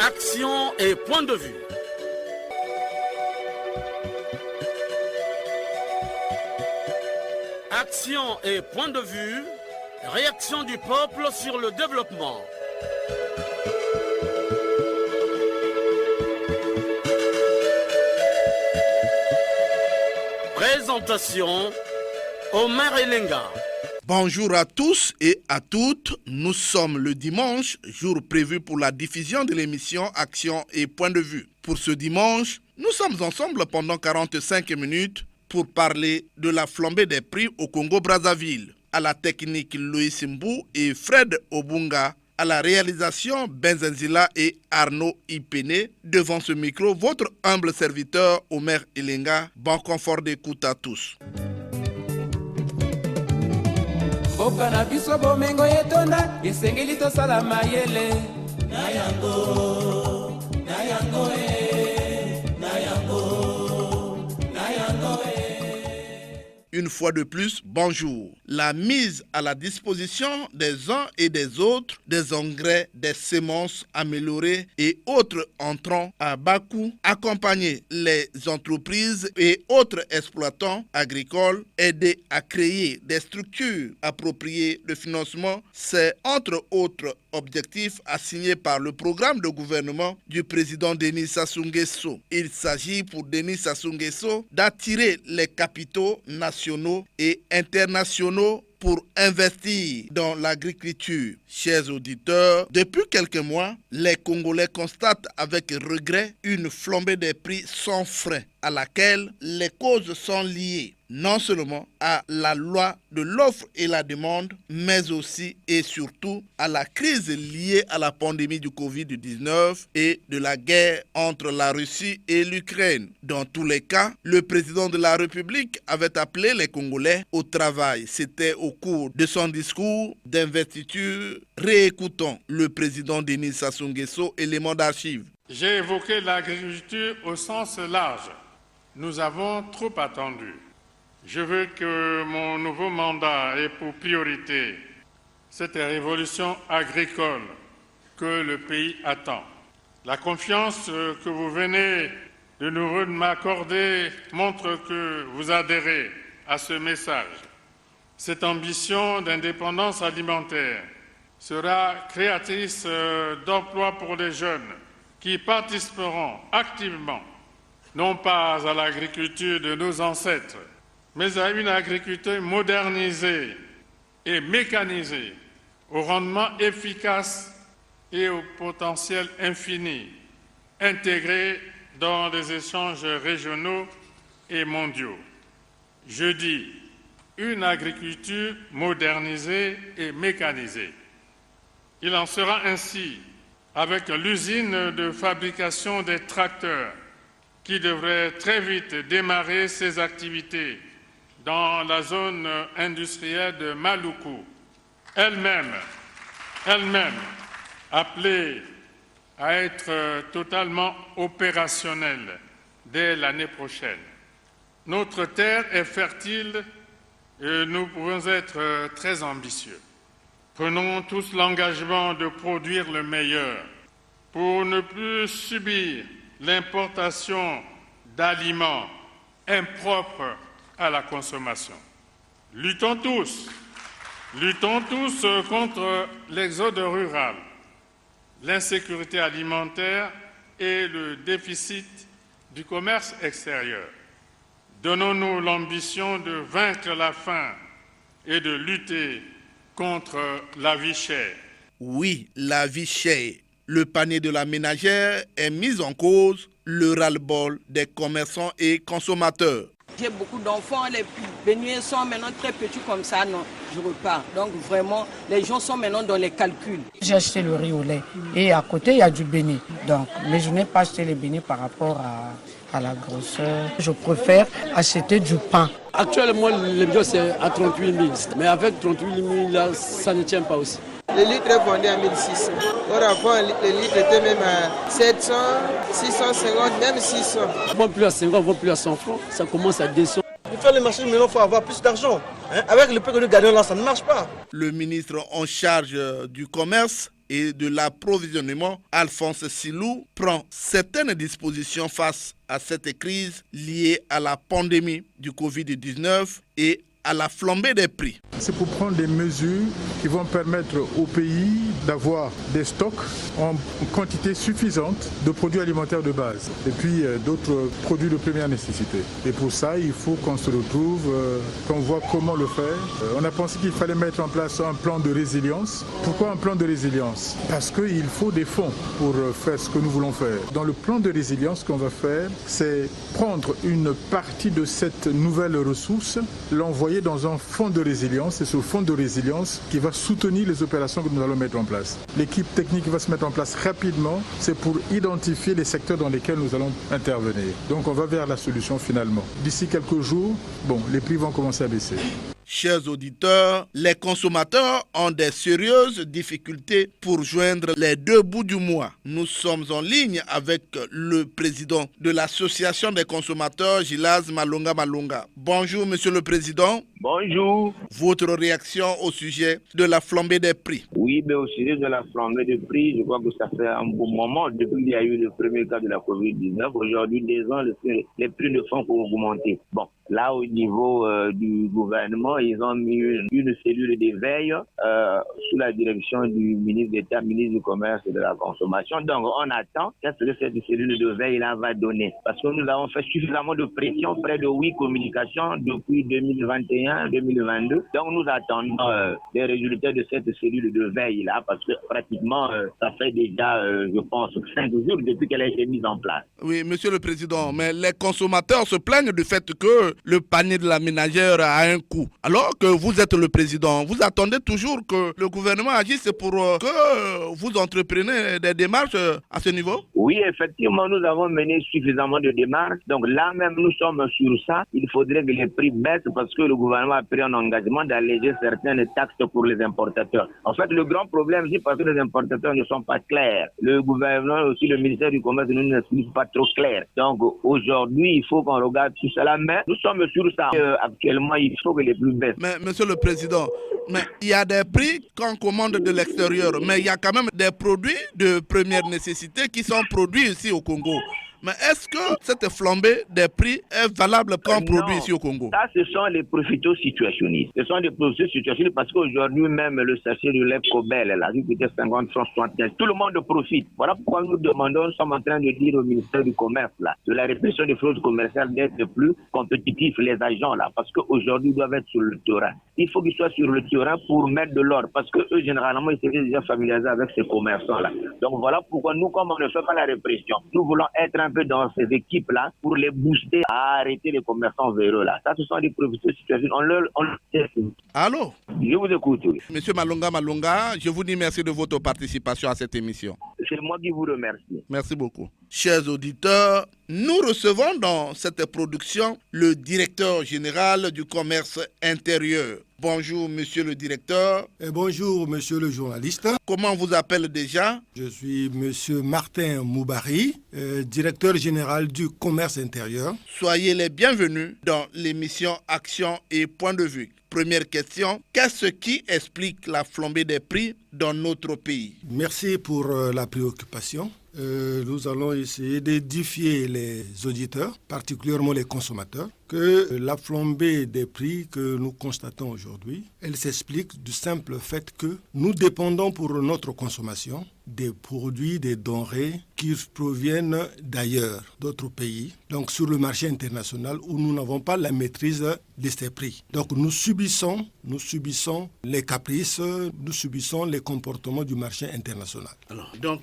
Action et point de vue. Action et point de vue. Réaction du peuple sur le développement. Présentation, Omer Elenga. Bonjour à tous et à toutes. Nous sommes le dimanche, jour prévu pour la diffusion de l'émission Action et point de vue. Pour ce dimanche, nous sommes ensemble pendant 45 minutes pour parler de la flambée des prix au Congo-Brazzaville. À la technique, Louis Mbou et Fred Obunga. À la réalisation, Benzenzila et Arnaud Ipene. Devant ce micro, votre humble serviteur Omer Elenga. Bon confort d'écoute à tous. Une fois de plus, bonjour. La mise à la disposition des uns et des autres des engrais, des semences améliorées et autres entrants à bas coût, accompagner les entreprises et autres exploitants agricoles, aider à créer des structures appropriées de financement, c'est entre autres objectifs assignés par le programme de gouvernement du président Denis Sassou Nguesso. Il s'agit pour Denis Sassou Nguesso d'attirer les capitaux nationaux et internationaux pour investir dans l'agriculture. Chers auditeurs, depuis quelques mois, les Congolais constatent avec regret une flambée des prix sans frein à laquelle les causes sont liées non seulement à la loi de l'offre et la demande, mais aussi et surtout à la crise liée à la pandémie du Covid-19 et de la guerre entre la Russie et l'Ukraine. Dans tous les cas, le président de la République avait appelé les Congolais au travail. C'était au cours de son discours d'investiture. Réécoutons le président Denis Sassou Nguesso, élément d'archives. J'ai évoqué l'agriculture au sens large. Nous avons trop attendu. Je veux que mon nouveau mandat ait pour priorité cette révolution agricole que le pays attend. La confiance que vous venez de nouveau m'accorder montre que vous adhérez à ce message. Cette ambition d'indépendance alimentaire sera créatrice d'emplois pour les jeunes qui participeront activement, non pas à l'agriculture de nos ancêtres, mais à une agriculture modernisée et mécanisée, au rendement efficace et au potentiel infini, intégrée dans les échanges régionaux et mondiaux. Je dis une agriculture modernisée et mécanisée. Il en sera ainsi avec l'usine de fabrication des tracteurs qui devrait très vite démarrer ses activités dans la zone industrielle de Maluku, elle-même appelée à être totalement opérationnelle dès l'année prochaine. Notre terre est fertile et nous pouvons être très ambitieux. Prenons tous l'engagement de produire le meilleur pour ne plus subir l'importation d'aliments impropres à la consommation. Luttons tous contre l'exode rural, l'insécurité alimentaire et le déficit du commerce extérieur. Donnons-nous l'ambition de vaincre la faim et de lutter contre la vie chère. Oui, la vie chère. Le panier de la ménagère est mis en cause, le ras-le-bol des commerçants et consommateurs. J'ai beaucoup d'enfants, les beignets sont maintenant très petits comme ça, non, je repars. Donc vraiment, les gens sont maintenant dans les calculs. J'ai acheté le riz au lait et à côté, il y a du beignet. Donc, mais je n'ai pas acheté les beignets par rapport à la grosseur. Je préfère acheter du pain. Actuellement, le bio c'est à 38 000, mais avec 38 000, là, ça ne tient pas aussi. Le litre est vendu à 1600. Or avant, le litre était même à 700, 650, même 600. On ne vend plus à 50, on ne vend plus à 100 francs. Ça commence à descendre. Pour faire les machines, maintenant, il faut avoir plus d'argent. Avec le peu que nous gagnons là, ça ne marche pas. Le ministre en charge du commerce et de l'approvisionnement, Alphonse Silou, prend certaines dispositions face à cette crise liée à la pandémie du Covid-19 et à la flambée des prix. C'est pour prendre des mesures qui vont permettre au pays d'avoir des stocks en quantité suffisante de produits alimentaires de base et puis d'autres produits de première nécessité. Et pour ça, il faut qu'on se retrouve, qu'on voit comment le faire. On a pensé qu'il fallait mettre en place un plan de résilience. Pourquoi un plan de résilience? Parce qu'il faut des fonds pour faire ce que nous voulons faire. Dans le plan de résilience qu'on va faire, c'est prendre une partie de cette nouvelle ressource, l'envoyer dans un fonds de résilience. C'est ce fonds de résilience qui va soutenir les opérations que nous allons mettre en place. L'équipe technique va se mettre en place rapidement. C'est pour identifier les secteurs dans lesquels nous allons intervenir. Donc on va vers la solution finalement. D'ici quelques jours, les prix vont commencer à baisser. Chers auditeurs, les consommateurs ont des sérieuses difficultés pour joindre les deux bouts du mois. Nous sommes en ligne avec le président de l'association des consommateurs, Gilaz Malonga Malonga. Bonjour, monsieur le président. Bonjour. Votre réaction au sujet de la flambée des prix? Oui, mais au sujet de la flambée des prix, je crois que ça fait un bon moment depuis qu'il y a eu le premier cas de la Covid-19. Aujourd'hui, les prix ne font qu'augmenter. Là, au niveau du gouvernement, ils ont mis une cellule d'éveil sous la direction du ministre d'État, ministre du Commerce et de la Consommation. Donc, on attend qu'est-ce que cette cellule d'éveil-là va donner. Parce que nous avons fait suffisamment de pression, près de 8 communications depuis 2021-2022. Donc, nous attendons les résultats de cette cellule de veille-là, parce que pratiquement, ça fait déjà, je pense, 5 jours depuis qu'elle a été mise en place. Oui, monsieur le président, mais les consommateurs se plaignent du fait que le panier de la ménagère a un coût. Alors que vous êtes le président, vous attendez toujours que le gouvernement agisse pour que vous entrepreniez des démarches à ce niveau? Oui, effectivement, nous avons mené suffisamment de démarches. Donc là même, nous sommes sur ça. Il faudrait que les prix baissent parce que le gouvernement a pris un engagement d'alléger certaines taxes pour les importateurs. En fait, le grand problème, c'est parce que les importateurs ne sont pas clairs. Le gouvernement, aussi le ministère du Commerce, ne nous explique pas trop clair. Donc aujourd'hui, il faut qu'on regarde tout cela. Mais nous sommes sur ça. Actuellement, il faut que les prix baissent. Mais monsieur le président, il y a des prix qu'on commande de l'extérieur, mais il y a quand même des produits de première nécessité qui sont produits ici au Congo. Mais est-ce que cette flambée des prix est valable quand on produit ici au Congo? Ça, ce sont les profiteurs situationnistes. Ce sont des profiteurs situationnistes parce qu'aujourd'hui même, le sachet de lait Cobel, là, qui coûtait 50 francs 75, tout le monde profite. Voilà pourquoi nous demandons, nous sommes en train de dire au ministère du Commerce, là, de la répression des fraudes commerciales, d'être plus compétitifs, les agents, là, parce qu'aujourd'hui, ils doivent être sur le terrain. Il faut qu'ils soient sur le terrain pour mettre de l'ordre, parce que eux, généralement, ils étaient déjà familiarisés avec ces commerçants-là. Donc voilà pourquoi nous, comme on ne fait pas la répression, nous voulons être un peu dans ces équipes-là pour les booster à arrêter les commerçants véreux là. Ça, ce sont des profiteurs de situation. Allô? Je vous écoute. Oui. Monsieur Malonga Malonga, je vous dis merci de votre participation à cette émission. C'est moi qui vous remercie. Merci beaucoup. Chers auditeurs, nous recevons dans cette production le directeur général du commerce intérieur. Bonjour, monsieur le directeur. Et bonjour, monsieur le journaliste. Comment on vous appelle déjà? Je suis monsieur Martin Moubari, directeur général du commerce intérieur. Soyez les bienvenus dans l'émission Action et Point de vue. Première question, qu'est-ce qui explique la flambée des prix dans notre pays? Merci pour la préoccupation. Nous allons essayer d'édifier les auditeurs, particulièrement les consommateurs, que la flambée des prix que nous constatons aujourd'hui, elle s'explique du simple fait que nous dépendons pour notre consommation des produits, des denrées qui proviennent d'ailleurs, d'autres pays, donc sur le marché international où nous n'avons pas la maîtrise de ces prix. Donc nous subissons les caprices, nous subissons les comportements du marché international. Alors, donc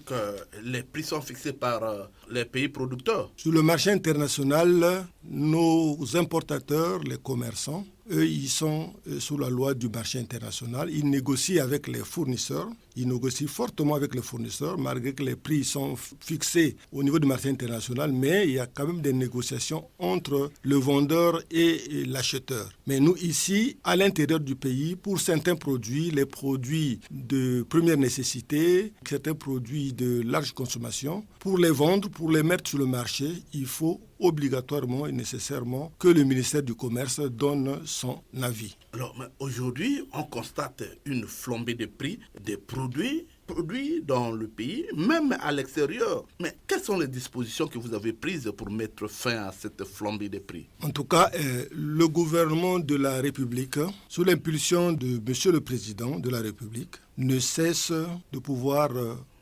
les prix sont fixés par les pays producteurs? Sur le marché international, nos importateurs, les commerçants, eux, ils sont sous la loi du marché international. Ils négocient avec les fournisseurs. Ils négocient fortement avec les fournisseurs, malgré que les prix sont fixés au niveau du marché international. Mais il y a quand même des négociations entre le vendeur et l'acheteur. Mais nous, ici, à l'intérieur du pays, pour certains produits, les produits de première nécessité, certains produits de large consommation, pour les vendre, pour les mettre sur le marché, il faut obligatoirement et nécessairement que le ministère du Commerce donne son avis. Alors, aujourd'hui, on constate une flambée de prix des produits produits dans le pays, même à l'extérieur. Mais quelles sont les dispositions que vous avez prises pour mettre fin à cette flambée des prix? En tout cas, le gouvernement de la République, sous l'impulsion de Monsieur le Président de la République, ne cesse de pouvoir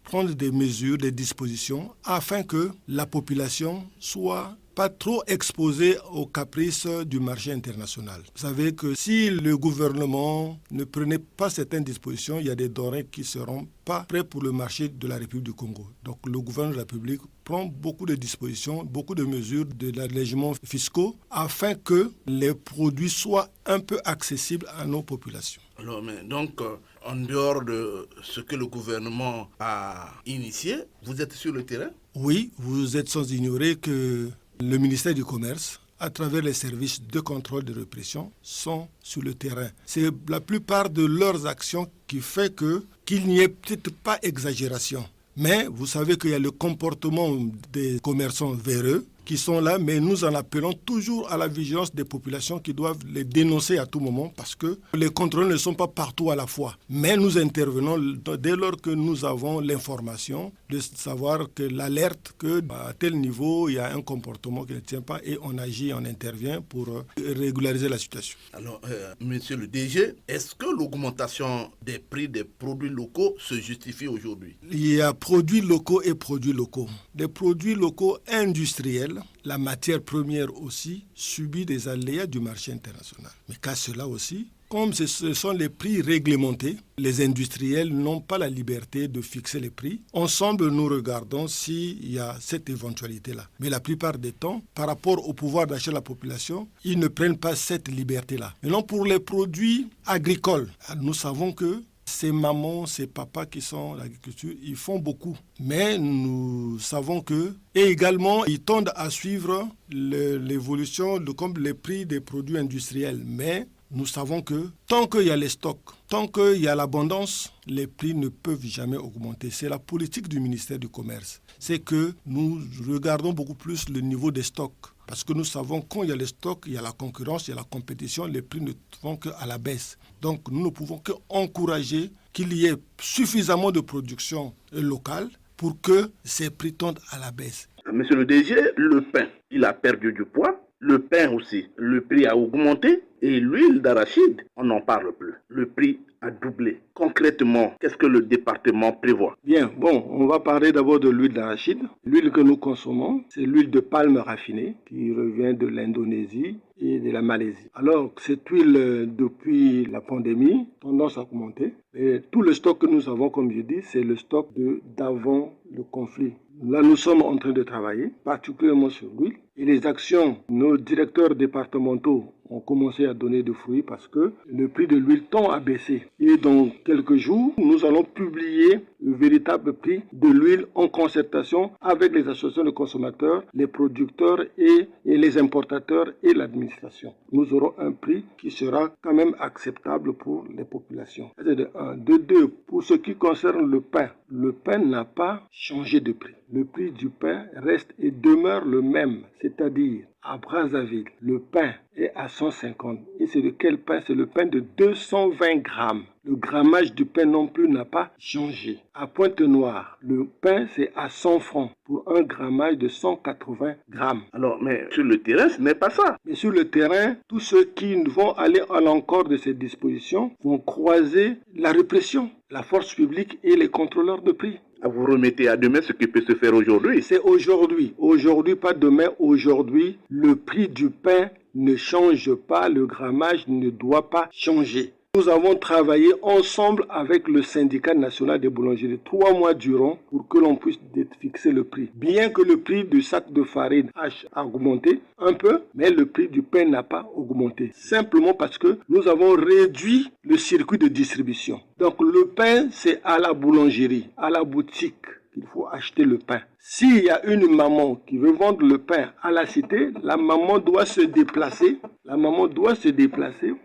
prendre des mesures, des dispositions, afin que la population soit pas trop exposé aux caprices du marché international. Vous savez que si le gouvernement ne prenait pas certaines dispositions, il y a des denrées qui ne seront pas prêtes pour le marché de la République du Congo. Donc le gouvernement de la République prend beaucoup de dispositions, beaucoup de mesures d'allègements fiscaux afin que les produits soient un peu accessibles à nos populations. Alors, mais donc, en dehors de ce que le gouvernement a initié, vous êtes sur le terrain? Oui, vous êtes sans ignorer que le ministère du Commerce, à travers les services de contrôle de répression, sont sur le terrain. C'est la plupart de leurs actions qui fait qu'il n'y ait peut-être pas exagération. Mais vous savez qu'il y a le comportement des commerçants véreux qui sont là, mais nous en appelons toujours à la vigilance des populations qui doivent les dénoncer à tout moment parce que les contrôles ne sont pas partout à la fois. Mais nous intervenons dès lors que nous avons l'information de savoir que l'alerte qu'à tel niveau, il y a un comportement qui ne tient pas et on agit, on intervient pour régulariser la situation. Alors, monsieur le DG, est-ce que l'augmentation des prix des produits locaux se justifie aujourd'hui? Il y a produits locaux et produits locaux. Des produits locaux industriels, la matière première aussi, subit des aléas du marché international. Mais qu'à cela aussi, comme ce sont les prix réglementés, les industriels n'ont pas la liberté de fixer les prix. Ensemble, nous regardons s'il y a cette éventualité-là. Mais la plupart des temps, par rapport au pouvoir d'achat de la population, ils ne prennent pas cette liberté-là. Maintenant, pour les produits agricoles, nous savons que ces mamans, ces papas qui sont à l'agriculture, ils font beaucoup. Mais nous savons que, et également, ils tendent à suivre l'évolution comme les prix des produits industriels. Mais nous savons que tant qu'il y a les stocks, tant qu'il y a l'abondance, les prix ne peuvent jamais augmenter. C'est la politique du ministère du Commerce. C'est que nous regardons beaucoup plus le niveau des stocks. Parce que nous savons que quand il y a les stocks, il y a la concurrence, il y a la compétition, les prix ne vont qu'à la baisse. Donc nous ne pouvons qu'encourager qu'il y ait suffisamment de production locale pour que ces prix tendent à la baisse. Monsieur le DG, le pain, il a perdu du poids. Le pain aussi, le prix a augmenté. Et l'huile d'arachide, on n'en parle plus. Le prix a doublé. Concrètement, qu'est-ce que le département prévoit? Bien, on va parler d'abord de l'huile d'arachide. L'huile que nous consommons, c'est l'huile de palme raffinée qui revient de l'Indonésie et de la Malaisie. Alors, cette huile, depuis la pandémie, tendance à augmenter. Et tout le stock que nous avons, comme je dis, c'est le stock d'avant le conflit. Là, nous sommes en train de travailler, particulièrement sur l'huile. Et les actions, nos directeurs départementaux ont commencé à donner des fruits parce que le prix de l'huile tend à baisser. Et dans quelques jours, nous allons publier le véritable prix de l'huile en concertation avec les associations de consommateurs, les producteurs et les importateurs et l'administration. Nous aurons un prix qui sera quand même acceptable pour les populations. C'est de 1. De 2, pour ce qui concerne le pain n'a pas changé de prix. Le prix du pain reste et demeure le même, c'est-à-dire à Brazzaville, le pain est à 150. Et c'est de quel pain? C'est le pain de 220 grammes. Le grammage du pain non plus n'a pas changé. À Pointe-Noire, le pain c'est à 100 francs pour un grammage de 180 grammes. Alors, mais sur le terrain, ce n'est pas ça. Mais sur le terrain, tous ceux qui vont aller à l'encontre de ces dispositions vont croiser la répression, la force publique et les contrôleurs de prix. Vous remettez à demain ce qui peut se faire aujourd'hui. C'est aujourd'hui. Aujourd'hui, pas demain. Aujourd'hui, le prix du pain ne change pas. Le grammage ne doit pas changer. Nous avons travaillé ensemble avec le syndicat national des boulangeries 3 mois durant pour que l'on puisse fixer le prix. Bien que le prix du sac de farine a augmenté un peu, mais le prix du pain n'a pas augmenté. Simplement parce que nous avons réduit le circuit de distribution. Donc le pain, c'est à la boulangerie, à la boutique qu'il faut acheter le pain. S'il y a une maman qui veut vendre le pain à la cité, la maman doit se déplacer.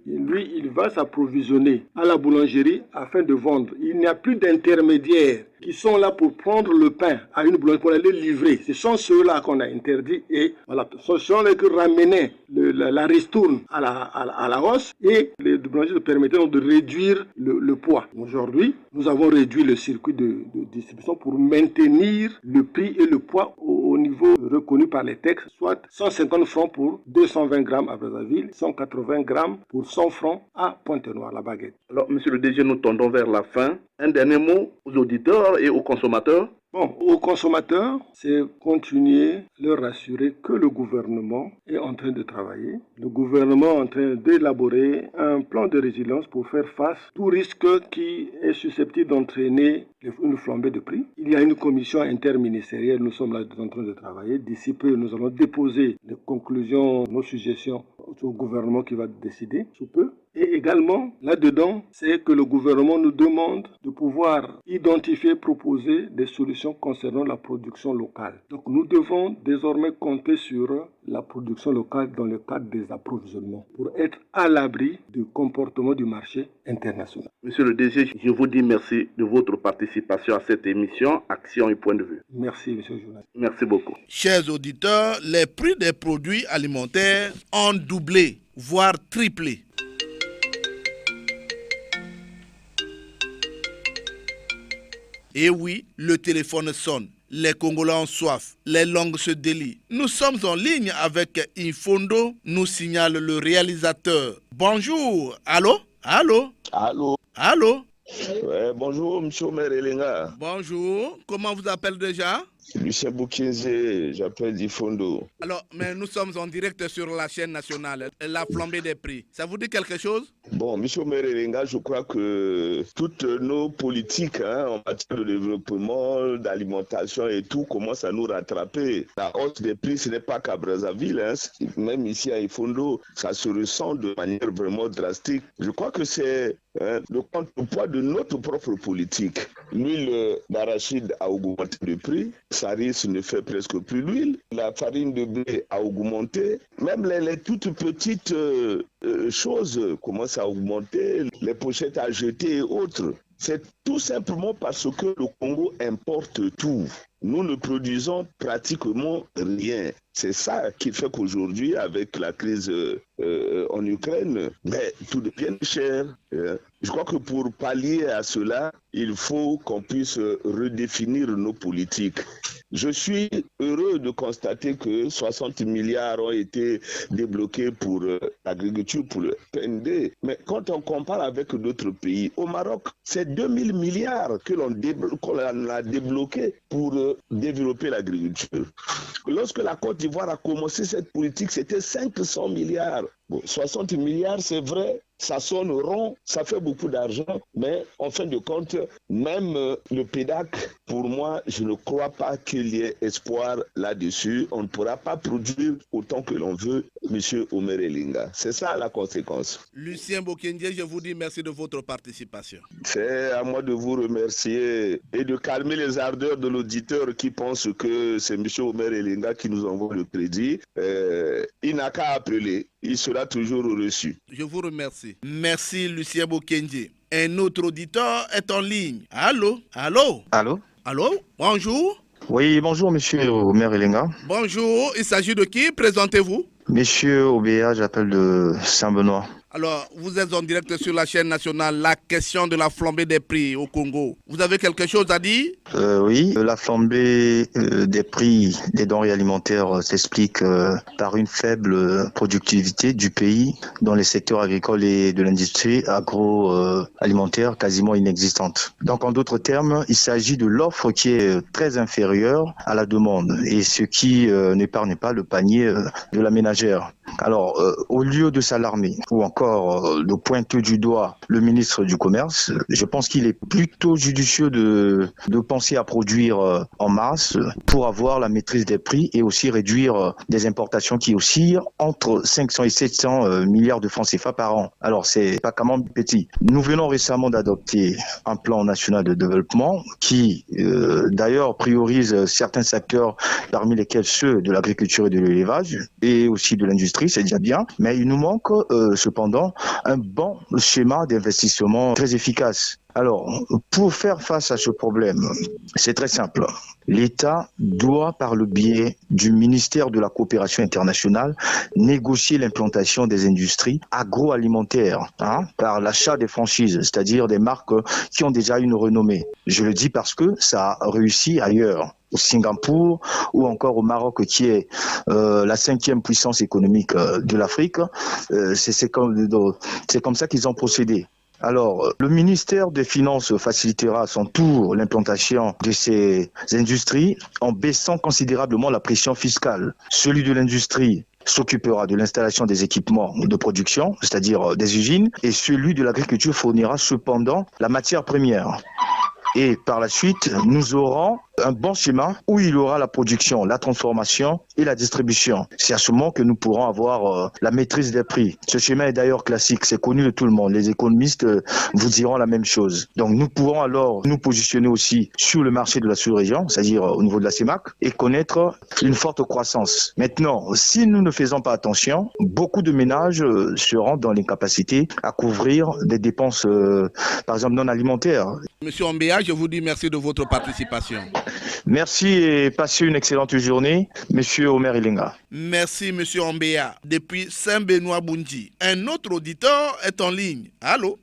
Et lui, il va s'approvisionner à la boulangerie afin de vendre. Il n'y a plus d'intermédiaires qui sont là pour prendre le pain à une boulangerie pour aller livrer. Ce sont ceux-là qu'on a interdits et voilà, ce sont les qui ramenaient la ristourne à la hausse et les boulangeries permettaient donc de réduire le poids. Aujourd'hui, nous avons réduit le circuit de distribution pour maintenir le prix et le poids au niveau reconnu par les textes, soit 150 francs pour 220 grammes à Brazzaville, 180 grammes pour 100 francs à Pointe-Noire, la baguette. Alors, monsieur le DG, nous tendons vers la fin. Un dernier mot aux auditeurs et aux consommateurs. Bon, aux consommateurs, c'est continuer leur rassurer que le gouvernement est en train de travailler. Le gouvernement est en train d'élaborer un plan de résilience pour faire face à tout risque qui est susceptible d'entraîner une flambée de prix. Il y a une commission interministérielle, nous sommes là en train de travailler. D'ici peu, nous allons déposer les conclusions, nos suggestions au gouvernement qui va décider sous peu. Et également, là-dedans, c'est que le gouvernement nous demande de pouvoir identifier, proposer des solutions concernant la production locale. Donc nous devons désormais compter sur la production locale dans le cadre des approvisionnements pour être à l'abri du comportement du marché international. Monsieur le DG, je vous dis merci de votre participation à cette émission Action et Point de Vue. Merci, monsieur le journaliste. Merci beaucoup. Chers auditeurs, les prix des produits alimentaires ont doublé, voire triplé. Et oui, le téléphone sonne. Les Congolais ont soif. Les langues se délient. Nous sommes en ligne avec Infondo, nous signale le réalisateur. Bonjour. Allô? Allô? Allô? Allô? Ouais, bonjour, M. Omer Elenga. Bonjour. Comment vous appelez déjà? Lucien Boukinze, j'appelle Difondo. Alors, mais nous sommes en direct sur la chaîne nationale, la flambée des prix. Ça vous dit quelque chose? Bon, M. Omer Elenga, je crois que toutes nos politiques en matière de développement, d'alimentation et tout commencent à nous rattraper. La hausse des prix, ce n'est pas qu'à Brazzaville, même ici à Ifondo, ça se ressent de manière vraiment drastique. Je crois que c'est le contrepoids de notre propre politique. L'huile d'arachide a augmenté le prix. Saris ne fait presque plus l'huile. La farine de blé a augmenté. Même les toutes petites choses commencent à augmenter. Les pochettes à jeter et autres. C'est tout simplement parce que le Congo importe tout. Nous ne produisons pratiquement rien. C'est ça qui fait qu'aujourd'hui, avec la crise en Ukraine, tout devient cher. Je crois que pour pallier à cela, il faut qu'on puisse redéfinir nos politiques. Je suis heureux de constater que 60 milliards ont été débloqués pour l'agriculture, pour le PND. Mais quand on compare avec d'autres pays, au Maroc, c'est 2000 milliards que l'on a débloqués pour développer l'agriculture. Lorsque la Côte d'Ivoire a commencé cette politique, c'était 500 milliards. Bon, 60 milliards, c'est vrai, ça sonne rond, ça fait beaucoup d'argent, mais en fin de compte, même le PEDAC, pour moi, je ne crois pas qu'il y ait espoir là-dessus. On ne pourra pas produire autant que l'on veut, M. Omer Elenga. C'est ça la conséquence. Lucien Boukinze, je vous dis merci de votre participation. C'est à moi de vous remercier et de calmer les ardeurs de l'auditeur qui pense que c'est M. Omer Elenga qui nous envoie le crédit. Il n'a qu'à appeler. Il sera toujours reçu. Je vous remercie. Merci Lucien Boukinze. Un autre auditeur est en ligne. Allô? Allô? Allô? Allô? Bonjour. Oui, bonjour monsieur Omer Elenga. Bonjour, il s'agit de qui? Présentez-vous. Monsieur Obéa, j'appelle de Saint-Benoît. Alors, vous êtes en direct sur la chaîne nationale, la question de la flambée des prix au Congo. Vous avez quelque chose à dire? Oui, la flambée des prix des denrées alimentaires s'explique par une faible productivité du pays dans les secteurs agricoles et de l'industrie agroalimentaire quasiment inexistante. Donc, en d'autres termes, il s'agit de l'offre qui est très inférieure à la demande et ce qui n'épargne pas le panier de la ménagère. Alors, au lieu de s'alarmer ou encore encore de pointer du doigt le ministre du Commerce. Je pense qu'il est plutôt judicieux de penser à produire en masse pour avoir la maîtrise des prix et aussi réduire des importations qui oscillent entre 500 et 700 milliards de francs CFA par an. Alors, c'est pas quand même petit. Nous venons récemment d'adopter un plan national de développement qui, d'ailleurs, priorise certains secteurs, parmi lesquels ceux de l'agriculture et de l'élevage, et aussi de l'industrie, c'est déjà bien. Mais il nous manque cependant un bon schéma d'investissement très efficace. Alors, pour faire face à ce problème, c'est très simple. L'État doit, par le biais du ministère de la Coopération internationale, négocier l'implantation des industries agroalimentaires par l'achat des franchises, c'est-à-dire des marques qui ont déjà une renommée. Je le dis parce que ça a réussi ailleurs. Au Singapour ou encore au Maroc qui est la 5e puissance économique de l'Afrique, c'est comme ça qu'ils ont procédé. Alors, le ministère des Finances facilitera à son tour l'implantation de ces industries en baissant considérablement la pression fiscale. Celui de l'industrie s'occupera de l'installation des équipements de production, c'est-à-dire des usines, et celui de l'agriculture fournira cependant la matière première. Et par la suite, nous aurons un bon schéma où il y aura la production, la transformation et la distribution. C'est à ce moment que nous pourrons avoir la maîtrise des prix. Ce schéma est d'ailleurs classique, c'est connu de tout le monde. Les économistes vous diront la même chose. Donc nous pourrons alors nous positionner aussi sur le marché de la sous-région, c'est-à-dire au niveau de la CEMAC, et connaître une forte croissance. Maintenant, si nous ne faisons pas attention, beaucoup de ménages seront dans l'incapacité à couvrir des dépenses, par exemple, non alimentaires. Monsieur Ombéa, je vous dis merci de votre participation. Merci et passez une excellente journée, Monsieur Omer Ilinga. Merci, Monsieur Ombéa. Depuis Saint-Benoît-Bundji, un autre auditeur est en ligne. Allô,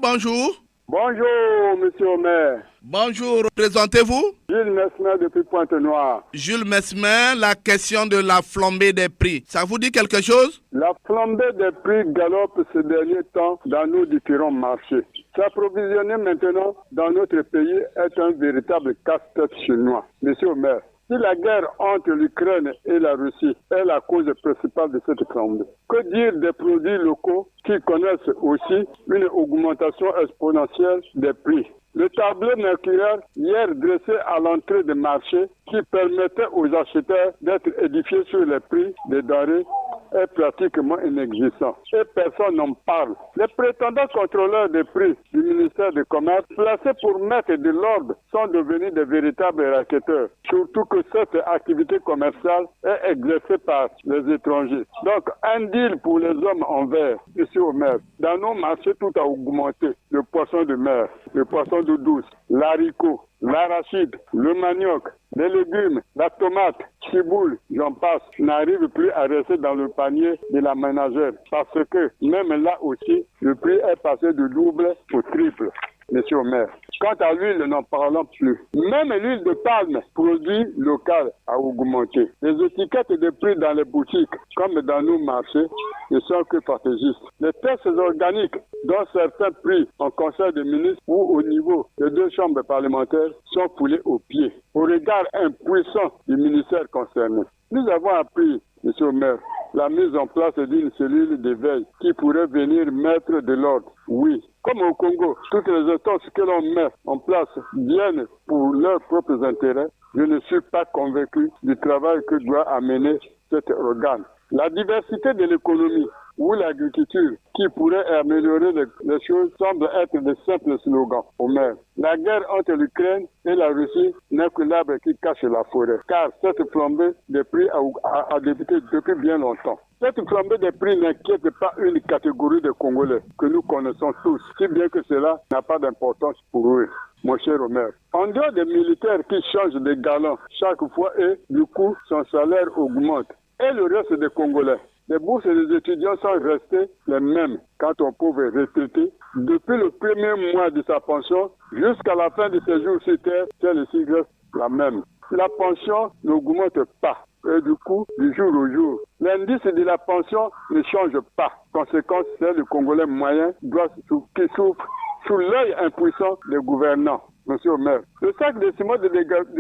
bonjour. Bonjour, Monsieur Omer. Bonjour, présentez-vous. Jules Mesmer depuis Pointe-Noire. Jules Mesmer, la question de la flambée des prix, ça vous dit quelque chose? La flambée des prix galope ces derniers temps dans nos différents marchés. S'approvisionner maintenant dans notre pays est un véritable casse-tête chinois. Monsieur Omer, si la guerre entre l'Ukraine et la Russie est la cause principale de cette flambée, que dire des produits locaux qui connaissent aussi une augmentation exponentielle des prix? Le tableau mercurial hier dressé à l'entrée des marchés qui permettait aux acheteurs d'être édifiés sur les prix des denrées est pratiquement inexistant. Et personne n'en parle. Les prétendants contrôleurs des prix du ministère du Commerce, placés pour mettre de l'ordre, sont devenus des véritables racketteurs. Surtout que cette activité commerciale est exercée par les étrangers. Donc, un deal pour les hommes en vert, ici au maire. Dans nos marchés, tout a augmenté. Le poisson de mer, le poisson d'eau douce, l'haricot, l'arachide, le manioc, les légumes, la tomate, ciboule, j'en passe, n'arrivent plus à rester dans le panier de la ménagère parce que même là aussi, le prix est passé du double au triple, monsieur le maire. Quant à l'huile, n'en parlons plus. Même l'huile de palme, produit local, a augmenté. Les étiquettes de prix dans les boutiques, comme dans nos marchés, ne sont que fantaisistes. Les tests organiques, dont certains pris en conseil des ministres ou au niveau des deux chambres parlementaires, sont foulés aux pieds, au regard impuissant du ministère concerné. Nous avons appris, monsieur le maire, la mise en place d'une cellule de veille qui pourrait venir mettre de l'ordre. Oui, comme au Congo, toutes les instances que l'on met en place viennent pour leurs propres intérêts. Je ne suis pas convaincu du travail que doit amener cet organe. La diversité de l'économie ou l'agriculture qui pourrait améliorer les choses semble être de simples slogans au maire. La guerre entre l'Ukraine et la Russie n'est que l'arbre qui cache la forêt, car cette flambée des prix a débuté depuis bien longtemps. Cette flambée des prix n'inquiète pas une catégorie de Congolais que nous connaissons tous, si bien que cela n'a pas d'importance pour eux. Mon cher Omer, en dehors des militaires qui changent de galant chaque fois et du coup son salaire augmente, et le reste des Congolais, les bourses des étudiants sont restées les mêmes quand on pouvait retraiter. Depuis le premier mois de sa pension jusqu'à la fin de ses jours sur terre, celle-ci reste la même. La pension n'augmente pas. Et du coup, du jour au jour, l'indice de la pension ne change pas. Conséquence, c'est le Congolais moyen qui souffre sous l'œil impuissant des gouvernants. monsieur le maire. Le sac de ciment de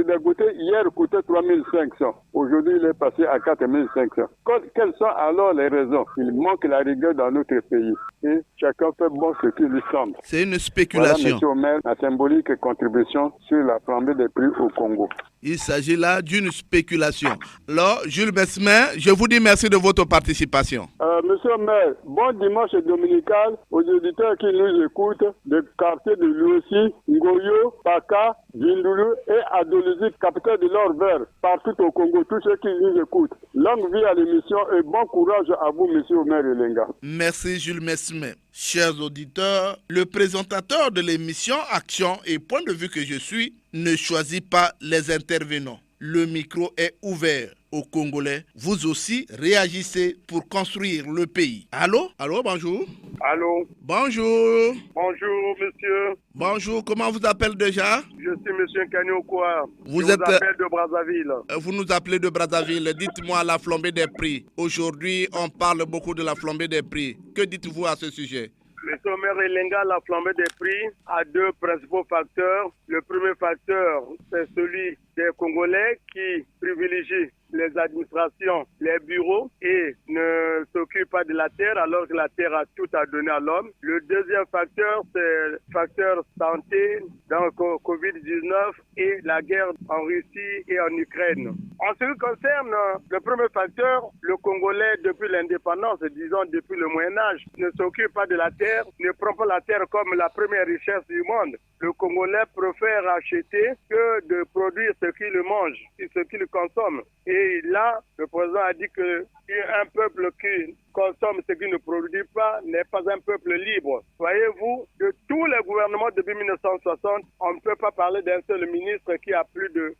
Dangote hier coûtait 3500. Aujourd'hui, il est passé à 4500. Quelles sont alors les raisons? Il manque la rigueur dans notre pays. Et chacun fait bon ce qui lui semble. C'est une spéculation. Voilà, monsieur le maire, la symbolique contribution sur la flambée des prix au Congo. Il s'agit là d'une spéculation. Alors, Jules Mesmer, je vous dis merci de votre participation. Monsieur le maire, bon dimanche dominical aux auditeurs qui nous écoutent des quartiers de Luosi, Ngoyo, Paka, Vindulu et Adolisi, capitale de l'or vert, partout au Congo, tous ceux qui nous écoutent. Longue vie à l'émission et bon courage à vous, monsieur le maire Elenga. Merci Jules Mesmer. Chers auditeurs, le présentateur de l'émission Action et Point de vue que je suis ne choisit pas les intervenants. Le micro est ouvert aux Congolais. Vous aussi, réagissez pour construire le pays. Allô? Allô, bonjour. Allô? Bonjour. Bonjour, monsieur. Bonjour, comment vous appelez déjà? Je suis monsieur Kanyokoa. Vous appelle de Brazzaville. Vous nous appelez de Brazzaville. Dites-moi la flambée des prix. Aujourd'hui, on parle beaucoup de la flambée des prix. Que dites-vous à ce sujet? Monsieur le maire Elenga, la flambée des prix a deux principaux facteurs. Le premier facteur, c'est celui des Congolais qui privilégient les administrations, les bureaux et ne s'occupent pas de la terre alors que la terre a tout à donner à l'homme. Le deuxième facteur, c'est le facteur santé, donc Covid-19 et la guerre en Russie et en Ukraine. En ce qui concerne le premier facteur, le Congolais depuis l'indépendance, disons depuis le Moyen-Âge, ne s'occupe pas de la terre, ne prend pas la terre comme la première richesse du monde. Le Congolais préfère acheter que de produire ce qu'il mange et ce qu'il consomme. Et là, le président a dit que un peuple qui consomme ce qu'il ne produit pas n'est pas un peuple libre. Voyez-vous, de tous les gouvernements depuis 1960, on ne peut pas parler d'un seul ministre qui a plus de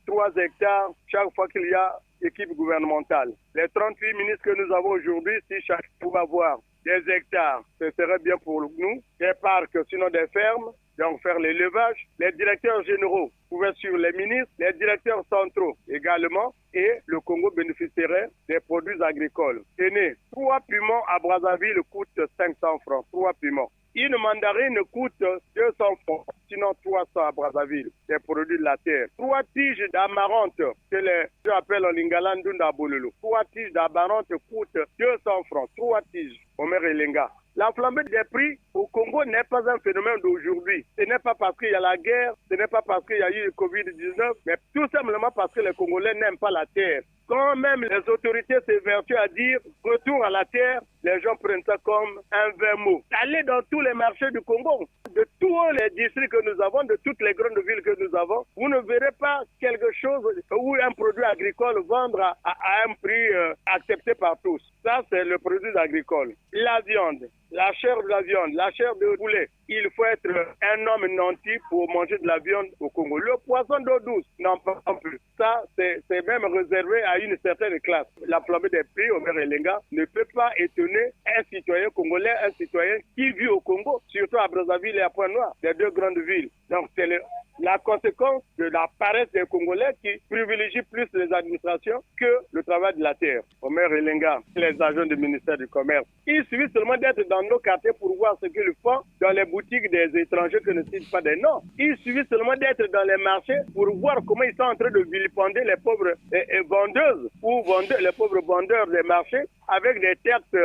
2-3 hectares chaque fois qu'il y a équipe gouvernementale. Les 38 ministres que nous avons aujourd'hui, si chacun pouvait avoir des hectares, ce serait bien pour nous, des parcs, sinon des fermes, donc faire l'élevage. Les directeurs généraux pouvaient suivre les ministres, les directeurs centraux également, et le Congo bénéficierait des produits agricoles. Tenez, 3 piments à Brazzaville coûtent 500 francs, 3 piments. Une mandarine coûte 200 francs, sinon 300 à Brazzaville, des produits de la terre. 3 tiges d'amarante, que les gens appellent en lingala ndunda bololo. 3 tiges d'amarante coûtent 200 francs, 3 tiges, Omer Elenga. La flambée des prix au Congo n'est pas un phénomène d'aujourd'hui. Ce n'est pas parce qu'il y a la guerre, ce n'est pas parce qu'il y a eu le Covid-19, mais tout simplement parce que les Congolais n'aiment pas la terre. Quand même les autorités s'évertuent à dire retour à la terre, les gens prennent ça comme un vain mot. Allez dans tous les marchés du Congo, de tous les districts que nous avons, de toutes les grandes villes que nous avons, vous ne verrez pas quelque chose ou un produit agricole vendre à un prix accepté par tous. Ça, c'est le produit agricole. La viande, la chair de la viande, la chair de poulet. Il faut être un homme nanti pour manger de la viande au Congo. Le poisson d'eau douce, n'en parlons plus. Ça, c'est même réservé à une certaine classe. La flambée des prix, Omer Elenga, ne peut pas étonner un citoyen congolais, un citoyen qui vit au Congo, surtout à Brazzaville et à Pointe-Noire, les deux grandes villes. Donc, c'est la conséquence de la paresse des Congolais qui privilégient plus les administrations que le travail de la terre. Omer Elenga, les agents du ministère du Commerce, il suffit seulement d'être dans nos quartiers pour voir ce qu'ils font dans les boutiques des étrangers que ne citent pas des noms. Il suffit seulement d'être dans les marchés pour voir comment ils sont en train de vilipender les pauvres vendeuses ou les pauvres vendeurs des marchés avec des textes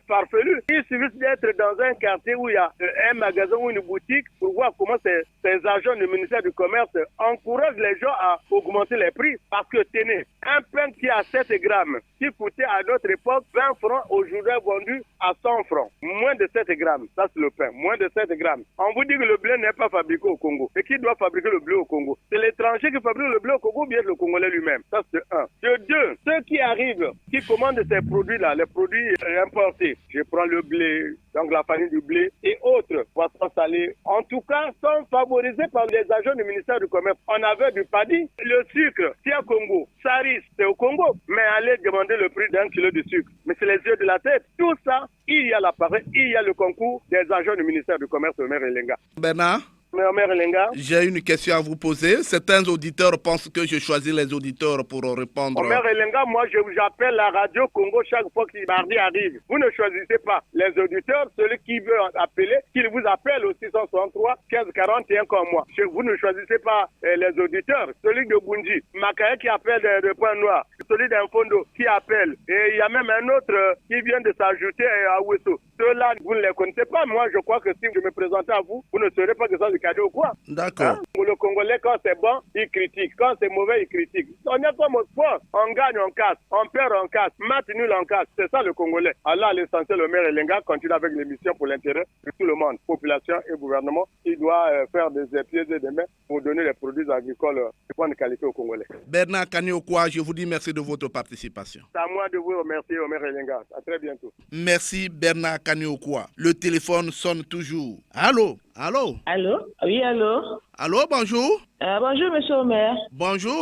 farfelus. Il suffit d'être dans un quartier où il y a un magasin ou une boutique pour voir comment ces agents du ministère du Commerce encouragent les gens à augmenter les prix. Parce que tenez, un pain qui a 7 grammes, qui coûtait à notre époque 20 francs, aujourd'hui est vendu à 100 francs. Moins de 7 grammes, ça c'est le pain, moins de 7 grammes. On vous dit que le blé n'est pas fabriqué au Congo. Et qui doit fabriquer le blé au Congo? C'est l'étranger qui fabrique le blé au Congo ou bien le Congolais lui-même? Ça c'est un. De deux, ceux qui arrivent, qui commandent ces produits-là, les produits importés, je prends le blé, donc la farine du blé et autres poissons salés, en tout cas sont favorisés par les agents du ministère du Commerce. On avait du paddy, le sucre, c'est au Congo, Saris, c'est au Congo, mais allez demander le prix d'1 kilo de sucre. Mais c'est les yeux de la tête. Tout ça, il y a l'appareil, il y a le concours des agents du ministère du Commerce, Omer Elenga. Bernard, Mais Omer Elenga. J'ai une question à vous poser. Certains auditeurs pensent que je choisis les auditeurs pour répondre. Omer Elenga, moi j'appelle la radio Congo chaque fois que mardi arrive. Vous ne choisissez pas les auditeurs, celui qui veut appeler, qu'il vous appelle au 663 15 41 comme moi. Vous ne choisissez pas les auditeurs, celui de Bunji, Makaye qui appelle de Point Noir, celui d'Infondo qui appelle. Et il y a même un autre qui vient de s'ajouter à Ouesso. Ceux-là, vous ne les connaissez pas. Moi, je crois que si je me présentais à vous, vous ne saurez pas que ça c'est cadeau ou quoi. D'accord. Pour le Congolais, quand c'est bon, il critique. Quand c'est mauvais, il critique. On est comme au sport. On gagne, on casse. On perd, on casse. Match nul, on casse. C'est ça le Congolais. Allah, l'essentiel, le maire Elenga continue avec l'émission pour l'intérêt de tout le monde, population et gouvernement. Il doit faire des pieds et des mains pour donner les produits agricoles de bonne qualité aux Congolais. Bernard Kaniokwa, je vous dis merci de votre participation. C'est à moi de vous remercier, Omer Elenga. À très bientôt. Merci Bernard Kaniokwa. Le téléphone sonne toujours. Allô? Allô? Allô? Oui, allô? Allô, bonjour. Bonjour, monsieur Omer. Bonjour,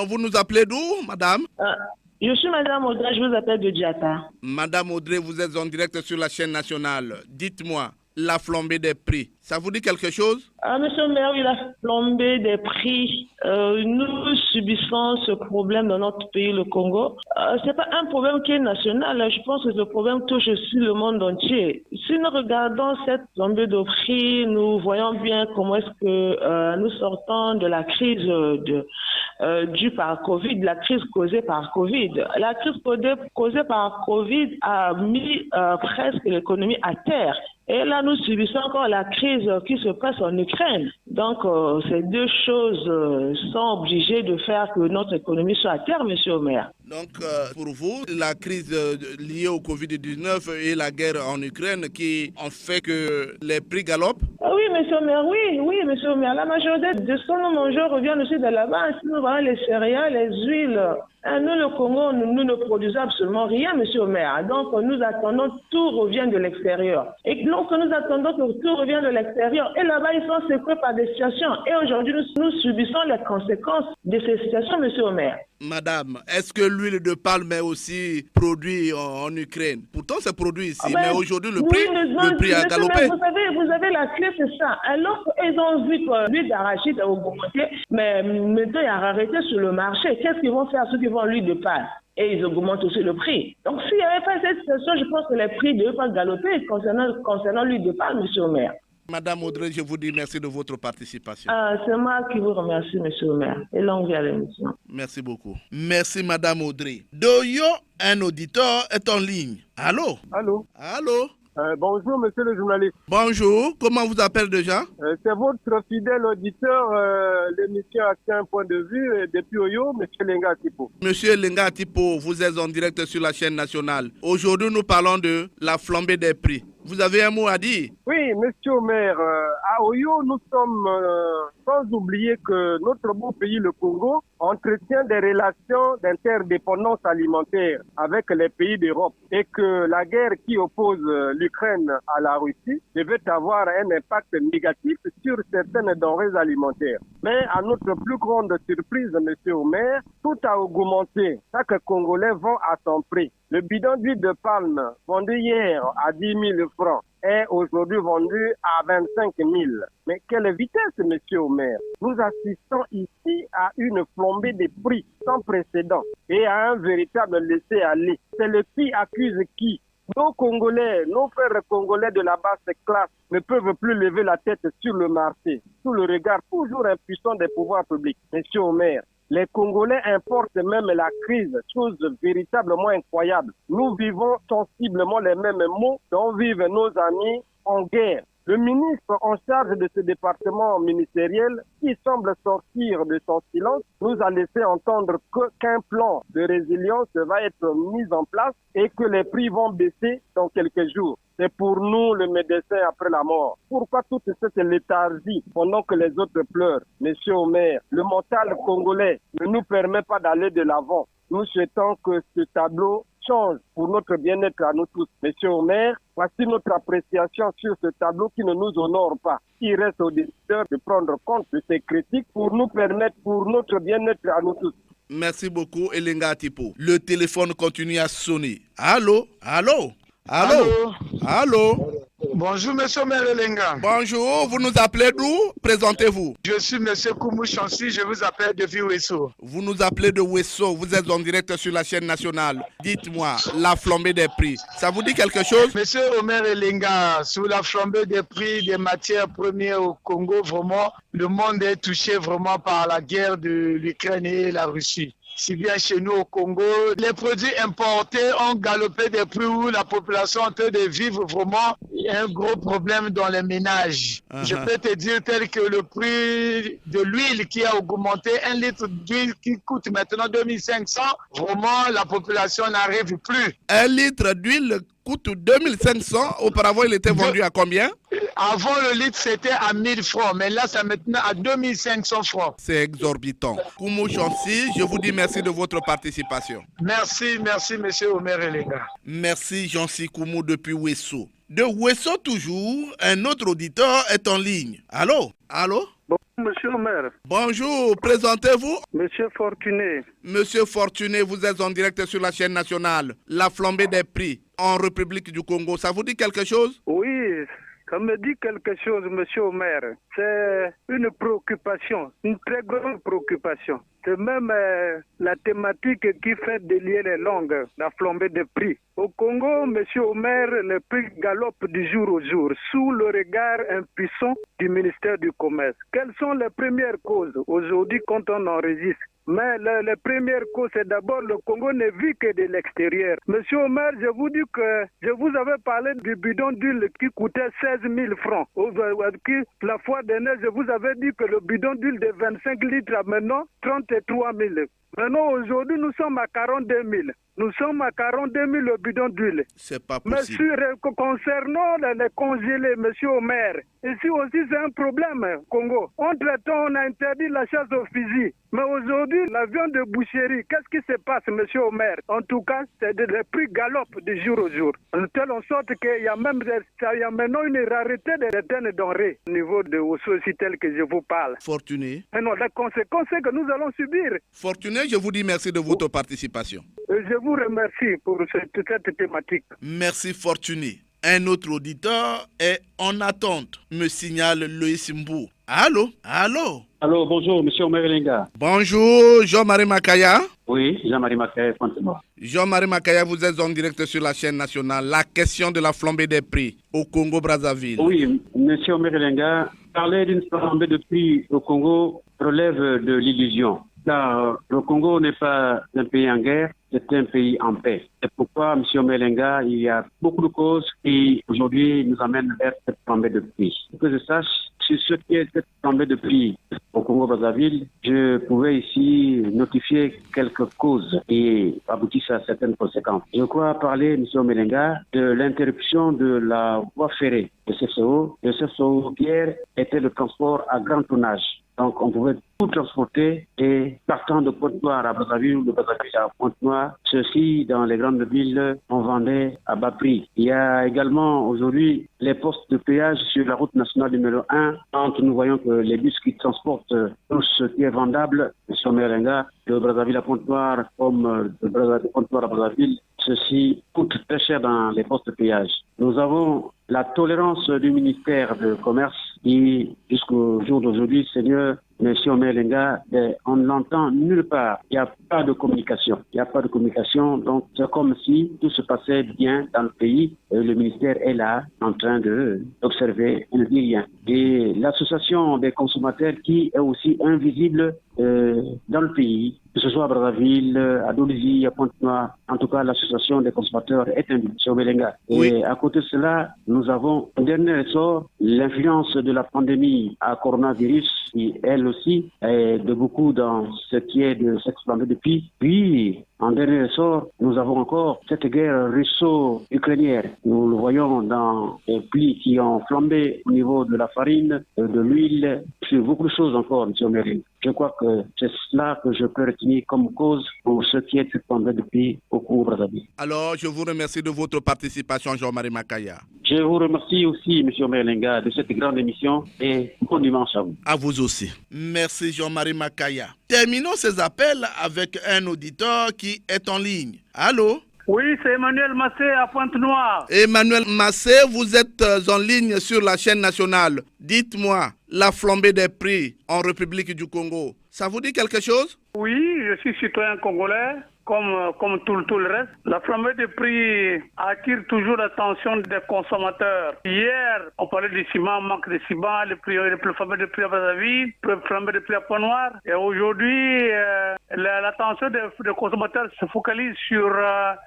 vous nous appelez d'où, madame? Je suis madame Audrey, je vous appelle de Diata. Madame Audrey, vous êtes en direct sur la chaîne nationale. Dites-moi, la flambée des prix, ça vous dit quelque chose? Monsieur le maire, oui, la flambée des prix. Nous subissons ce problème dans notre pays, le Congo. C'est pas un problème qui est national. Je pense que ce problème touche aussi le monde entier. Si nous regardons cette flambée de prix, nous voyons bien comment est-ce que nous sortons de la crise due par Covid, la crise causée par Covid. La crise causée par Covid a mis presque l'économie à terre. Et là, nous subissons encore la crise qui se passe en Ukraine. Donc, ces deux choses sont obligées de faire que notre économie soit à terre, monsieur Omer. Donc, pour vous, la crise liée au Covid-19 et la guerre en Ukraine qui ont fait que les prix galopent? Oui, monsieur Omer, oui, monsieur Omer. La majorité de ce que nous mangeons revient aussi de là-bas. Si nous voyons les céréales, les huiles, nous, le Congo, nous ne produisons absolument rien, monsieur Omer. Donc, nous attendons tout revient de l'extérieur. Et donc, nous attendons que tout revient de l'extérieur. Et là-bas, ils sont secoués par des situations. Et aujourd'hui, nous subissons les conséquences de ces situations, monsieur Omer. Madame, est-ce que l'huile de palme est aussi produite en Ukraine? Pourtant, c'est produit ici, mais aujourd'hui, le prix a galopé. Vous avez la clé, c'est ça. Alors qu'ils ont vu que l'huile d'arachide a augmenté, mais maintenant, il y a rareté sur le marché. Qu'est-ce qu'ils vont faire ceux qui vendent l'huile de palme? Et ils augmentent aussi le prix. Donc, s'il n'y avait pas cette situation, je pense que les prix ne devaient pas galoper concernant l'huile de palme, monsieur Omer. Madame Audrey, je vous dis merci de votre participation. C'est moi qui vous remercie, monsieur Omer. Et longue vie à l'émission. Merci beaucoup. Merci, madame Audrey. Doyo, un auditeur est en ligne. Allô? Allô? Allô? Bonjour, monsieur le journaliste. Bonjour, comment vous appelez déjà? C'est votre fidèle auditeur, l'émission Action un point de vue, depuis Oyo, monsieur Lenga Tipo. Monsieur Lenga Tipo, vous êtes en direct sur la chaîne nationale. Aujourd'hui, nous parlons de la flambée des prix. Vous avez un mot à dire? Oui, monsieur Omer, à Oyo, nous sommes, sans oublier que notre beau pays, le Congo, entretient des relations d'interdépendance alimentaire avec les pays d'Europe et que la guerre qui oppose l'Ukraine à la Russie devait avoir un impact négatif sur certaines denrées alimentaires. Mais à notre plus grande surprise, monsieur Omer, tout a augmenté. Chaque Congolais vend à son prix. Le bidon d'huile de palme vendu hier à 10 000 francs est aujourd'hui vendu à 25 000. Mais quelle vitesse, monsieur Omer! Nous assistons ici à une flambée des prix sans précédent et à un véritable laisser-aller. C'est le qui accuse qui. Nos Congolais, nos frères congolais de la basse classe ne peuvent plus lever la tête sur le marché, sous le regard toujours impuissant des pouvoirs publics. Monsieur Omer, les Congolais importent même la crise, chose véritablement incroyable. Nous vivons sensiblement les mêmes maux dont vivent nos amis en guerre. Le ministre en charge de ce département ministériel, qui semble sortir de son silence, nous a laissé entendre qu'un plan de résilience va être mis en place et que les prix vont baisser dans quelques jours. C'est pour nous le médecin après la mort. Pourquoi toute cette léthargie pendant que les autres pleurent? Monsieur Omer, le mental congolais ne nous permet pas d'aller de l'avant. Nous souhaitons que ce tableau change pour notre bien-être à nous tous. Monsieur Omer, voici notre appréciation sur ce tableau qui ne nous honore pas. Il reste aux décideurs de prendre compte de ces critiques pour nous permettre, pour notre bien-être à nous tous. Merci beaucoup, Elenga Tipo. Le téléphone continue à sonner. Allô? Allô? Allô? Allô? Bonjour, monsieur Merelenga. Bonjour, vous nous appelez d'où? Présentez-vous. Je suis monsieur Koumou Chansi, je vous appelle depuis Ouesso. Vous nous appelez de Ouesso, vous êtes en direct sur la chaîne nationale. Dites-moi, la flambée des prix, ça vous dit quelque chose? Monsieur Omer Elenga, sur la flambée des prix des matières premières au Congo, vraiment, le monde est touché vraiment par la guerre de l'Ukraine et la Russie. Si bien chez nous au Congo, les produits importés ont galopé des prix où la population est en train de vivre vraiment un gros problème dans les ménages. Je peux te dire tel que le prix de l'huile qui a augmenté, 1 litre d'huile qui coûte maintenant 2500, vraiment la population n'arrive plus. 1 litre d'huile coûte 2500, auparavant il était vendu à combien? Avant le litre c'était à 1000 francs, mais là c'est maintenant à 2500 francs. C'est exorbitant. Koumou Chansi, je vous dis merci de votre participation. Merci monsieur Omer Elenga. Merci Jansi Koumou depuis Ouesso. De Ouesso toujours, un autre auditeur est en ligne. Allô? Allô? Bonjour, monsieur Omer. Bonjour, présentez-vous. Monsieur Fortuné. Monsieur Fortuné, vous êtes en direct sur la chaîne nationale. La flambée des prix en République du Congo, ça vous dit quelque chose? Oui, ça me dit quelque chose, monsieur Omer. C'est une préoccupation, une très grande préoccupation. C'est même la thématique qui fait délier les langues, la flambée des prix. Au Congo, monsieur Omer, les prix galopent du jour au jour, sous le regard impuissant du ministère du Commerce. Quelles sont les premières causes aujourd'hui quand on enregistre? Mais les premières causes, c'est d'abord le Congo ne vit que de l'extérieur. Monsieur Omer, je vous dis que je vous avais parlé du bidon d'huile qui coûtait 16 000 francs. La fois dernière, je vous avais dit que le bidon d'huile de 25 litres a maintenant 33 000. Maintenant, aujourd'hui, nous sommes à 42 000. Nous sommes à 42 000 le bidon d'huile. C'est pas possible. Monsieur, concernant les congelés, monsieur Omer, ici aussi c'est un problème, Congo. Entre-temps, on a interdit la chasse aux fusils. Mais aujourd'hui, la viande de boucherie, qu'est-ce qui se passe, monsieur Omer? En tout cas, les prix galopent de jour au jour. De telle sorte qu'il y a maintenant une rareté de certaines denrées au niveau de aussi tel que je vous parle. Fortuné. Mais non, la conséquence c'est que nous allons subir. Fortuné, je vous dis merci de votre participation. Je vous remercie pour cette thématique. Merci Fortuné. Un autre auditeur est en attente, me signale Loïs Mbou. Allô? Allô? Allô, bonjour, monsieur Omer Elenga. Bonjour, Jean-Marie Makaya. Oui, Jean-Marie Makaya, comptez-moi. Jean-Marie Makaya, vous êtes en direct sur la chaîne nationale. La question de la flambée des prix au Congo-Brazzaville. Oui, monsieur Omer Elenga, parler d'une flambée de prix au Congo relève de l'illusion. Car le Congo n'est pas un pays en guerre, c'est un pays en paix. C'est pourquoi, M. Melenga, il y a beaucoup de causes qui, aujourd'hui, nous amènent vers cette flambée de prix. Pour que je sache, sur ce qui est cette flambée de prix au Congo-Brazzaville, je pouvais ici notifier quelques causes qui aboutissent à certaines conséquences. Je crois parler, M. Melenga, de l'interruption de la voie ferrée de CFCO. Le CFCO hier était le transport à grand tonnage. Donc, on pouvait tout transporter et partant de Pointe-Noire à Brazzaville ou de Brazzaville à Pointe-Noire, ceci dans les grandes villes, on vendait à bas prix. Il y a également aujourd'hui les postes de péage sur la route nationale numéro 1. Quand nous voyons que les bus qui transportent tout ce qui est vendable, sur Merenga, de Brazzaville à Pointe-Noire, comme de Pointe-Noire à Brazzaville, ceci coûte très cher dans les postes de péage. Nous avons la tolérance du ministère du Commerce qui, jusqu'au jour d'aujourd'hui, Seigneur, Monsieur Melenga, on ne l'entend nulle part. Il n'y a pas de communication. Il n'y a pas de communication. Donc, c'est comme si tout se passait bien dans le pays. Le ministère est là, en train d'observer. Il ne dit rien. Et l'association des consommateurs qui est aussi invisible dans le pays, que ce soit à Brazzaville, à Dolisie, à Pointe-Noire. En tout cas, l'association des consommateurs est invisible sur Melenga. Oui. Et à côté de cela, nous avons un dernier ressort, l'influence de la pandémie à coronavirus, qui elle aussi est de beaucoup dans ce qui est de cette flambée de prix. Puis, en dernier ressort, nous avons encore cette guerre russo-ukrainienne. Nous le voyons dans les prix qui ont flambé au niveau de la farine, de l'huile, sur beaucoup de choses encore, M. Mérine. Je crois que c'est cela que je peux retenir comme cause pour ce qui est de cette flambée de prix au Congo-Brazzaville. Alors, je vous remercie de votre participation, Jean-Marie Makaya. Je vous remercie aussi, M. Melenga, de cette grande émission et bon dimanche à vous. À vous aussi. Merci, Jean-Marie Makaya. Terminons ces appels avec un auditeur qui est en ligne. Allô? Oui, c'est Emmanuel Massé à Pointe-Noire. Emmanuel Massé, vous êtes en ligne sur la chaîne nationale. Dites-moi, la flambée des prix en République du Congo, ça vous dit quelque chose? Oui, je suis citoyen congolais. Comme tout le reste, la flambée des prix attire toujours l'attention des consommateurs. Hier, on parlait du ciment, manque de ciment, le flambée des prix à Brazzaville, le flambée des prix à Pointe-Noire. Et aujourd'hui, l'attention des consommateurs se focalise sur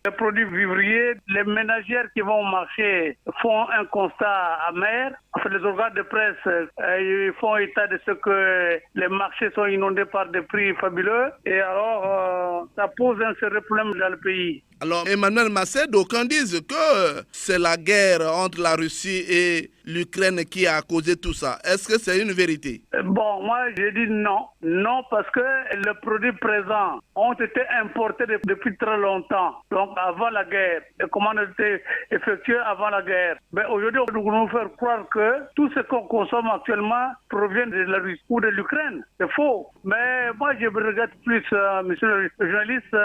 les produits vivriers. Les ménagères qui vont au marché font un constat amer. En fait, les organes de presse ils font état de ce que les marchés sont inondés par des prix fabuleux. Et alors, ça pose un sérieux problème dans le pays. Alors, Emmanuel Massé, d'aucuns disent que c'est la guerre entre la Russie et l'Ukraine qui a causé tout ça. Est-ce que c'est une vérité? Bon, moi, j'ai dit non. Non, parce que les produits présents ont été importés depuis très longtemps. Donc, avant la guerre. Les commandes ont été effectuées avant la guerre. Mais aujourd'hui, nous voulons faire croire que tout ce qu'on consomme actuellement provient de la Russie ou de l'Ukraine. C'est faux. Mais moi, je regrette plus, monsieur le journaliste,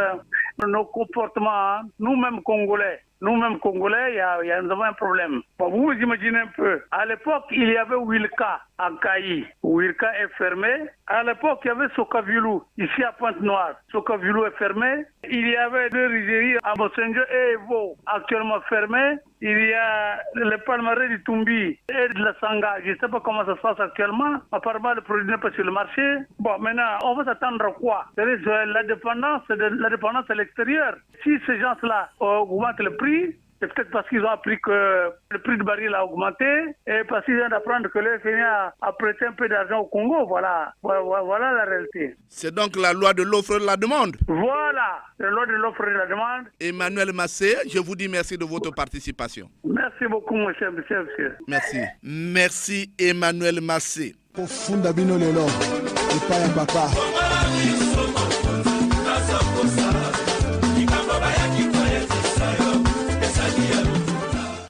nos comportements. Nous-mêmes Congolais, nous avons un problème. Bon, vous imaginez un peu, à l'époque, il y avait Wilka à Kayi. Wilka est fermé. À l'époque, il y avait Sokavilu, ici à Pointe-Noire. Sokavilu est fermé. Il y avait deux rizeries à Mossenjo et Evo, actuellement fermées. Il y a le palmarès du Tumbi et de la Sanga. Je ne sais pas comment ça se passe actuellement. Apparemment, le produit n'est pas sur le marché. Bon, maintenant, on va s'attendre à quoi? C'est-à-dire la dépendance à l'extérieur. Si ces gens-là augmentent le prix, c'est peut-être parce qu'ils ont appris que le prix du baril a augmenté et parce qu'ils viennent d'apprendre que le FMI a prêté un peu d'argent au Congo. Voilà la réalité. C'est donc la loi de l'offre et de la demande. Voilà, la loi de l'offre et de la demande. Emmanuel Massé, je vous dis merci de votre participation. Merci beaucoup, monsieur. Merci. Merci, Emmanuel Massé.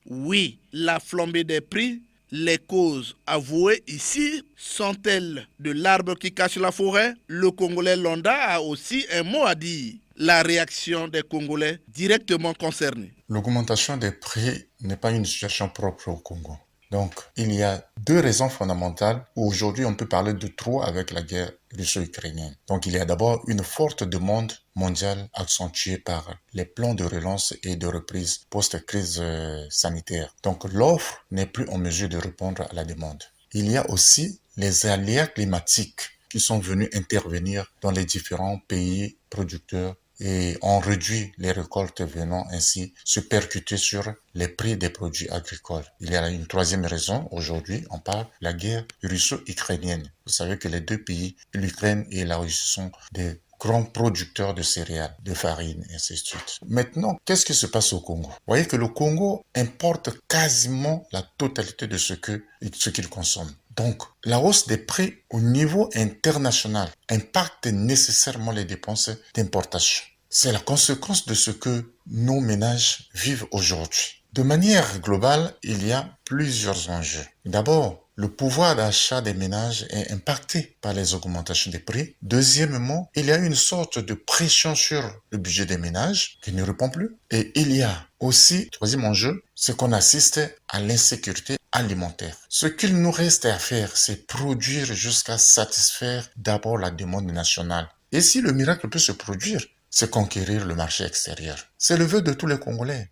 Oui, la flambée des prix, les causes avouées ici sont-elles de l'arbre qui cache la forêt? Le Congolais Londa a aussi un mot à dire. La réaction des Congolais directement concernés. L'augmentation des prix n'est pas une situation propre au Congo. Donc, il y a deux raisons fondamentales où aujourd'hui on peut parler de trop avec la guerre russo-ukrainienne. Donc, il y a d'abord une forte demande mondiale accentuée par les plans de relance et de reprise post-crise sanitaire. Donc, l'offre n'est plus en mesure de répondre à la demande. Il y a aussi les aléas climatiques qui sont venus intervenir dans les différents pays producteurs et on réduit les récoltes venant ainsi se percuter sur les prix des produits agricoles. Il y a une troisième raison, aujourd'hui on parle de la guerre russo-ukrainienne. Vous savez que les deux pays, l'Ukraine et la Russie, sont des grands producteurs de céréales, de farine, et ainsi de suite. Maintenant, qu'est-ce qui se passe au Congo? Vous voyez que le Congo importe quasiment la totalité de ce qu'il consomme. Donc, la hausse des prix au niveau international impacte nécessairement les dépenses d'importation. C'est la conséquence de ce que nos ménages vivent aujourd'hui. De manière globale, il y a plusieurs enjeux. D'abord, le pouvoir d'achat des ménages est impacté par les augmentations des prix. Deuxièmement, il y a une sorte de pression sur le budget des ménages qui ne répond plus. Et il y a aussi, troisième enjeu, c'est qu'on assiste à l'insécurité alimentaire. Ce qu'il nous reste à faire, c'est produire jusqu'à satisfaire d'abord la demande nationale. Et si le miracle peut se produire, c'est conquérir le marché extérieur. C'est le vœu de tous les Congolais.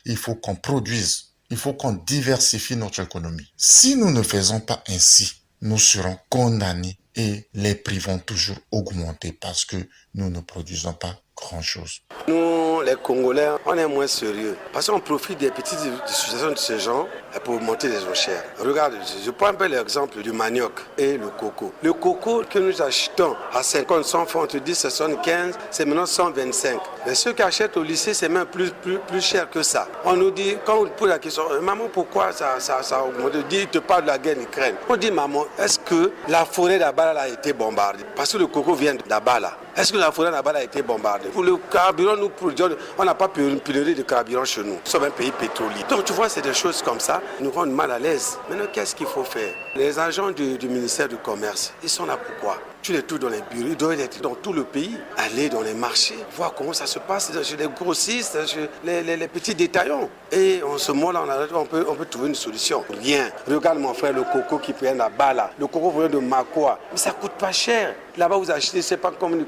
Il faut qu'on produise. Il faut qu'on diversifie notre économie. Si nous ne faisons pas ainsi, nous serons condamnés et les prix vont toujours augmenter parce que nous ne produisons pas grand-chose. Nous, les Congolais, on est moins sérieux parce qu'on profite des petites situations de ce genre pour monter les enchères. Regarde, je prends un peu l'exemple du manioc et le coco. Le coco que nous achetons à 50, 100 francs, on te dit 75, c'est maintenant 125. Mais ceux qui achètent au lycée, c'est même plus cher que ça. On nous dit, quand on pose la question, maman, pourquoi ça a augmenté? Il te parle de la guerre en Ukraine. On dit, maman, est-ce que la forêt d'Abala a été bombardée? Parce que le coco vient d'Abala. Est-ce que la forêt d'Abala a été bombardée? Pour le carburant, nous produisons, on n'a pas pénurie de carburant chez nous. Nous sommes un pays pétrolier. Donc tu vois, c'est des choses comme ça qui nous rendent mal à l'aise. Maintenant, qu'est-ce qu'il faut faire? Les agents du ministère du Commerce, ils sont là pourquoi? Tu les trouves dans les bureaux, ils doivent être dans tout le pays. Aller dans les marchés, voir comment ça se passe chez les grossistes, chez les petits détaillants. Et en ce moment-là, on peut trouver une solution. Rien. Regarde mon frère, le coco qui vient là-bas, là. Le coco vient de Makoa. Mais ça coûte pas cher. Là-bas, vous achetez, c'est pas comme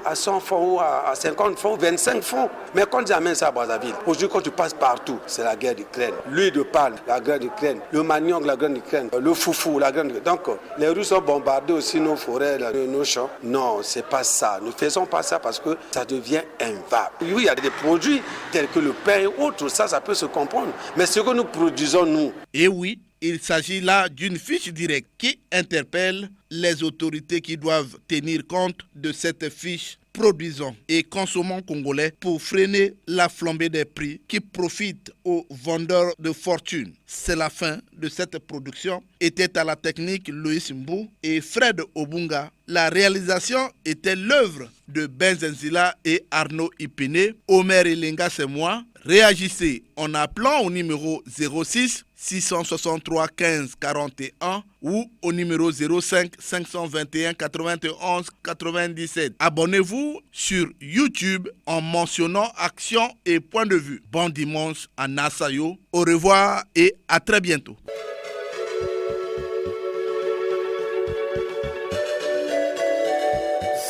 à 100 francs ou à 50 francs, 25 francs. Mais quand ils amènent ça à Brazzaville, aujourd'hui, quand tu passes partout, c'est la guerre d'Ukraine. L'huile de palme, la guerre d'Ukraine. Le manioc, la guerre d'Ukraine. Le foufou, la guerre d'Ukraine. Donc, les Russes ont bombardé aussi nos forêts, nos champs. Non, c'est pas ça. Ne faisons pas ça parce que ça devient invable. Oui, il y a des produits tels que le pain et autres. Ça peut se comprendre. Mais ce que nous produisons, nous. Et oui, il s'agit là d'une fiche directe qui interpelle les autorités qui doivent tenir compte de cette fiche produisant et consommant congolais pour freiner la flambée des prix qui profite aux vendeurs de fortune. C'est la fin de cette production. Était à la technique Loïs Mbou et Fred Obunga. La réalisation était l'œuvre de Benzenzila et Arnaud Ipene. Omer Elenga, c'est moi. Réagissez en appelant au numéro 06 663 15 41 ou au numéro 05 521 91 97. Abonnez-vous sur YouTube en mentionnant Action et Point de Vue. Bon dimanche à Nasayo. Au revoir et à très bientôt.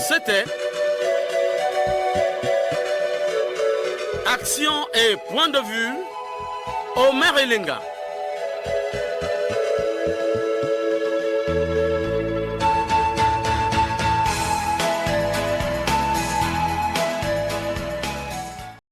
C'était Action et Point de Vue, Omer Elenga.